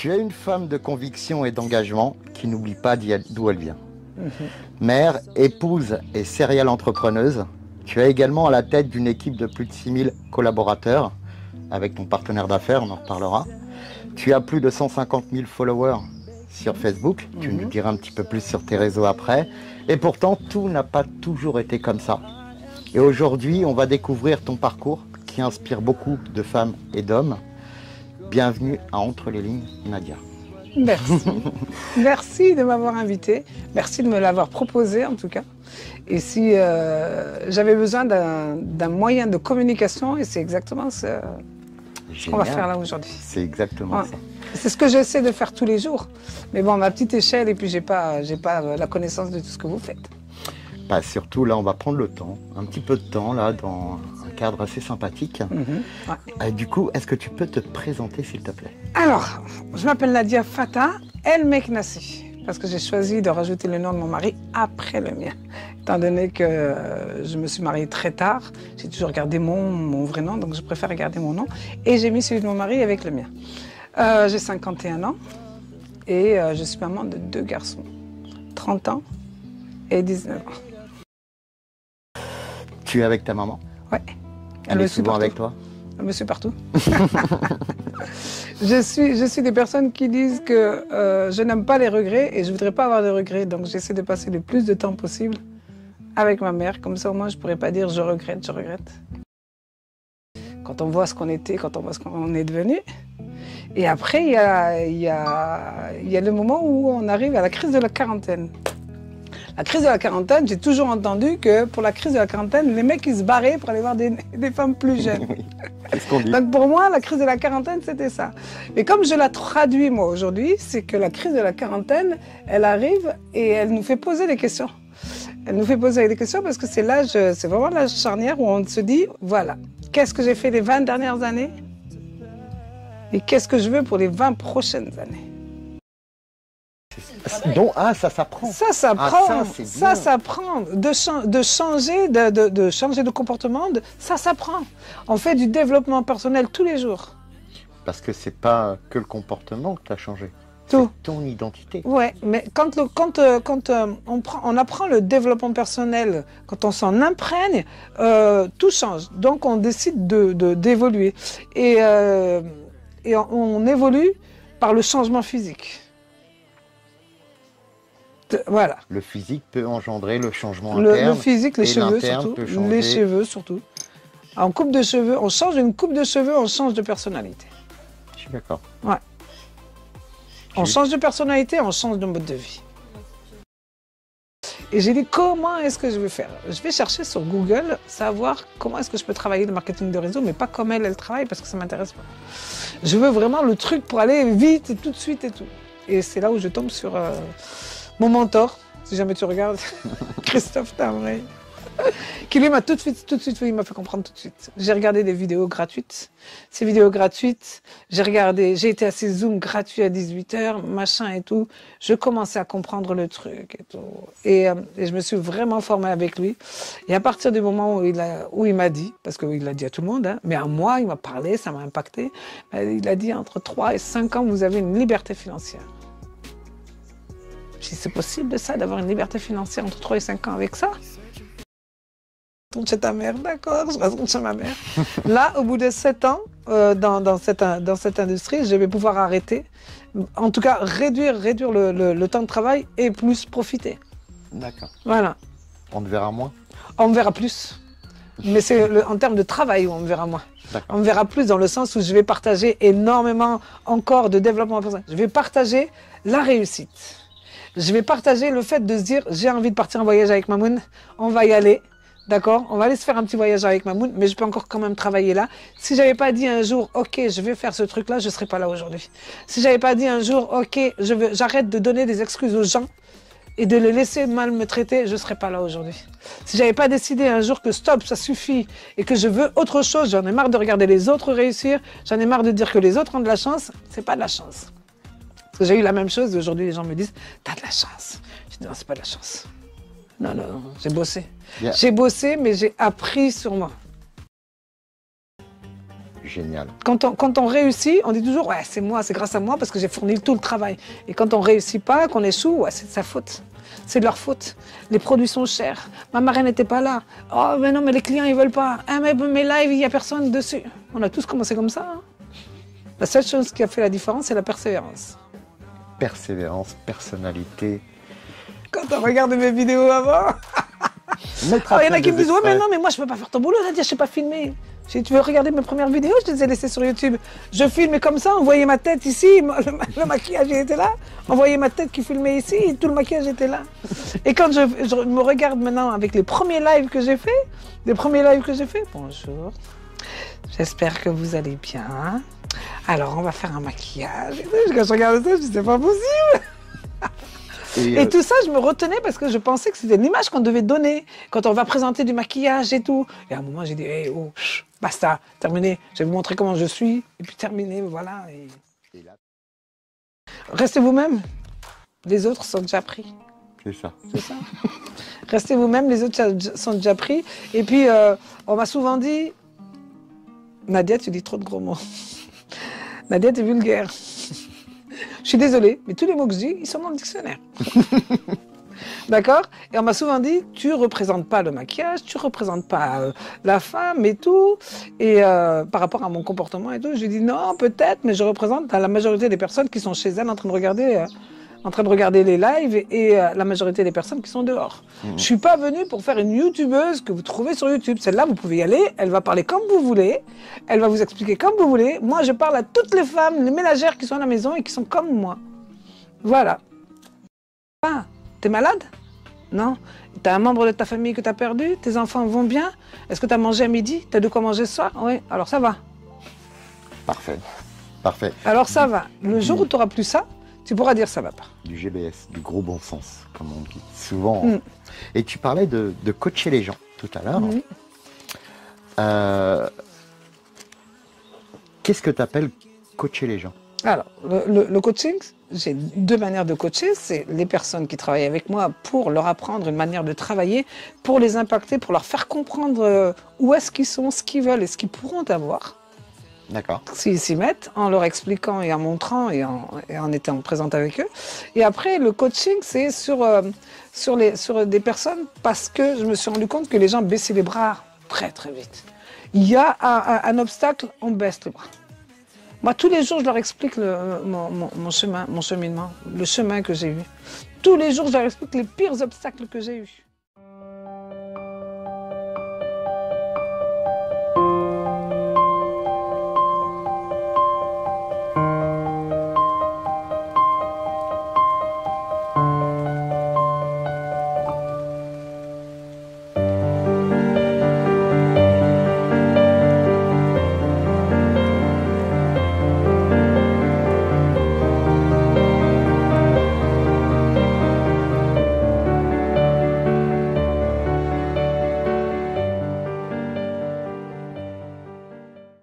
Tu es une femme de conviction et d'engagement qui n'oublie pas d'où elle vient. Mère, épouse et serial entrepreneuse, tu es également à la tête d'une équipe de plus de 6000 collaborateurs avec ton partenaire d'affaires, on en reparlera. Tu as plus de 150 000 followers sur Facebook, tu nous diras un petit peu plus sur tes réseaux après. Et pourtant, tout n'a pas toujours été comme ça. Et aujourd'hui, on va découvrir ton parcours qui inspire beaucoup de femmes et d'hommes. Bienvenue à Entre les lignes, Nadia. Merci. Merci de m'avoir invité. Merci de me l'avoir proposé en tout cas. Et si j'avais besoin d'un moyen de communication, et c'est exactement ce qu'on va faire là aujourd'hui. C'est exactement ça. C'est ce que j'essaie de faire tous les jours. Mais bon, à ma petite échelle, et puis j'ai pas la connaissance de tout ce que vous faites. Bah, surtout là, on va prendre le temps, un petit peu de temps là, dans un cadre assez sympathique. Du coup, est-ce que tu peux te présenter s'il te plaît? Alors, je m'appelle Nadia Fatah El Meknassi, parce que j'ai choisi de rajouter le nom de mon mari après le mien. Étant donné que je me suis mariée très tard, j'ai toujours gardé mon vrai nom, donc je préfère garder mon nom. Et j'ai mis celui de mon mari avec le mien. J'ai 51 ans et je suis maman de 2 garçons, 30 ans et 19 ans. Tu es avec ta maman? Ouais. Elle est souvent avec toi? Elle me suit partout. Je suis des personnes qui disent que je n'aime pas les regrets et je ne voudrais pas avoir de regrets. Donc j'essaie de passer le plus de temps possible avec ma mère. Comme ça au moins je ne pourrais pas dire je regrette, je regrette. Quand on voit ce qu'on était, quand on voit ce qu'on est devenu. Et après il y a le moment où on arrive à la crise de la quarantaine. La crise de la quarantaine, j'ai toujours entendu que pour la crise de la quarantaine, les mecs ils se barraient pour aller voir des femmes plus jeunes. Oui, c'est ce qu'on dit. Donc pour moi, la crise de la quarantaine, c'était ça. Mais comme je la traduis moi aujourd'hui, c'est que la crise de la quarantaine, elle arrive et elle nous fait poser des questions. Elle nous fait poser des questions parce que c'est l'âge, c'est vraiment l'âge charnière où on se dit, voilà, qu'est-ce que j'ai fait les 20 dernières années et qu'est-ce que je veux pour les 20 prochaines années. Donc, ça s'apprend. Ça s'apprend. Ça s'apprend. De changer de comportement, ça s'apprend. On fait du développement personnel tous les jours. Parce que c'est pas que le comportement que tu as changé. Tout. C'est ton identité. Ouais, mais quand on apprend le développement personnel, quand on s'en imprègne, tout change. Donc on décide d'évoluer. Et on évolue par le changement physique. Voilà. Le physique peut engendrer le changement interne. Le physique, les cheveux surtout. Les cheveux surtout. En coupe de cheveux, on change une coupe de cheveux, on change de personnalité. Je suis d'accord. Ouais. On change de personnalité, on change de mode de vie. Et j'ai dit, comment est-ce que je vais faire? Je vais chercher sur Google, savoir comment est-ce que je peux travailler le marketing de réseau, mais pas comme elle travaille, parce que ça ne m'intéresse pas. Je veux vraiment le truc pour aller vite et tout de suite et tout. Et c'est là où je tombe sur mon mentor, si jamais tu regardes, Christophe Tamray, qui lui m'a tout de suite, il m'a fait comprendre tout de suite. J'ai regardé des vidéos gratuites. Ces vidéos gratuites, j'ai été à ces Zooms gratuits à 18h, machin et tout. Je commençais à comprendre le truc et tout. Et je me suis vraiment formée avec lui. Et à partir du moment où il m'a dit, parce qu'il l'a dit à tout le monde, hein, mais à moi, il m'a parlé, ça m'a impacté. Il a dit entre 3 et 5 ans, vous avez une liberté financière. Si c'est possible de ça, d'avoir une liberté financière entre 3 et 5 ans avec ça? Je retourne chez ta mère, d'accord, je retourne chez ma mère. Là, au bout de 7 ans, dans cette industrie, je vais pouvoir arrêter. En tout cas, réduire le temps de travail et plus profiter. D'accord. Voilà. On te verra moins? On me verra plus. Mais c'est en termes de travail où on me verra moins. On me verra plus dans le sens où je vais partager énormément encore de développement personnel. Je vais partager la réussite. Je vais partager le fait de se dire, j'ai envie de partir en voyage avec Mamoun, on va y aller, d'accord? On va aller se faire un petit voyage avec Mamoun, mais je peux encore quand même travailler là. Si j'avais pas dit un jour, ok, je vais faire ce truc-là, je serais pas là aujourd'hui. Si j'avais pas dit un jour, ok, j'arrête de donner des excuses aux gens et de les laisser mal me traiter, je serais pas là aujourd'hui. Si j'avais pas décidé un jour que stop, ça suffit et que je veux autre chose, j'en ai marre de regarder les autres réussir, j'en ai marre de dire que les autres ont de la chance, c'est pas de la chance. Parce que j'ai eu la même chose, aujourd'hui les gens me disent « t'as de la chance ». Je dis « non, c'est pas de la chance ». Non, j'ai bossé. Yeah. J'ai bossé, mais j'ai appris sur moi. Génial. Quand on réussit, on dit toujours, ouais, c'est moi, c'est grâce à moi parce que j'ai fourni tout le travail. Et quand on réussit pas, qu'on échoue, ouais, c'est de sa faute. C'est de leur faute. Les produits sont chers. Ma marraine n'était pas là. Oh, mais non, mais les clients, ils veulent pas. Ah, mais mes lives, il n'y a personne dessus. On a tous commencé comme ça. Hein. La seule chose qui a fait la différence, c'est la persévérance. Persévérance, personnalité. Quand on regarde mes vidéos avant. Il y en a qui me disent, ouais, mais non, mais moi, je peux pas faire ton boulot. Nadia, je sais pas filmer. Si tu veux regarder mes premières vidéos, je les ai laissées sur YouTube. Je filmais comme ça, on voyait ma tête ici, le maquillage était là. On voyait ma tête qui filmait ici, et tout le maquillage était là. Et quand je me regarde maintenant avec les premiers lives que j'ai fait, bonjour, j'espère que vous allez bien. Alors, on va faire un maquillage. Quand je regarde ça, je dis, c'est pas possible. Et tout ça, je me retenais parce que je pensais que c'était l'image qu'on devait donner quand on va présenter du maquillage et tout. Et à un moment, j'ai dit, hey, oh, basta, terminé. Je vais vous montrer comment je suis. Et puis terminé, voilà. Et là... Restez vous-même. Les autres sont déjà pris. C'est ça. C'est ça. Restez vous-même, les autres sont déjà pris. Et puis, on m'a souvent dit, Nadia, tu dis trop de gros mots. Nadia, t'es vulgaire. Je suis désolée, mais tous les mots que je dis, ils sont dans le dictionnaire. D'accord? Et on m'a souvent dit, tu ne représentes pas le maquillage, tu ne représentes pas la femme et tout. Et par rapport à mon comportement et tout, je dis non, peut-être, mais je représente la majorité des personnes qui sont chez elles en train de regarder les lives et la majorité des personnes qui sont dehors. Je ne suis pas venue pour faire une youtubeuse que vous trouvez sur YouTube. Celle-là, vous pouvez y aller, elle va parler comme vous voulez, elle va vous expliquer comme vous voulez. Moi, je parle à toutes les femmes, les ménagères qui sont à la maison et qui sont comme moi. Voilà. Ah, t'es malade? Non. T'as un membre de ta famille que t'as perdu? Tes enfants vont bien? Est-ce que t'as mangé à midi? T'as de quoi manger ce soir? Oui, alors ça va. Parfait. Parfait. Alors ça va. Le jour où tu n'auras plus ça, tu pourras dire ça va pas. Du GBS, du gros bon sens, comme on dit souvent. Et tu parlais de coacher les gens tout à l'heure. Qu'est-ce que tu appelles coacher les gens? Alors, le coaching, j'ai deux manières de coacher. C'est les personnes qui travaillent avec moi pour leur apprendre une manière de travailler, pour les impacter, pour leur faire comprendre où est-ce qu'ils sont, ce qu'ils veulent et ce qu'ils pourront avoir. D'accord. S'ils s'y mettent, en leur expliquant et en montrant et en étant présente avec eux. Et après, le coaching, c'est sur des personnes parce que je me suis rendu compte que les gens baissaient les bras très très vite. Il y a un obstacle, on baisse les bras. Moi, tous les jours, je leur explique mon chemin, mon cheminement, le chemin que j'ai eu. Tous les jours, je leur explique les pires obstacles que j'ai eus.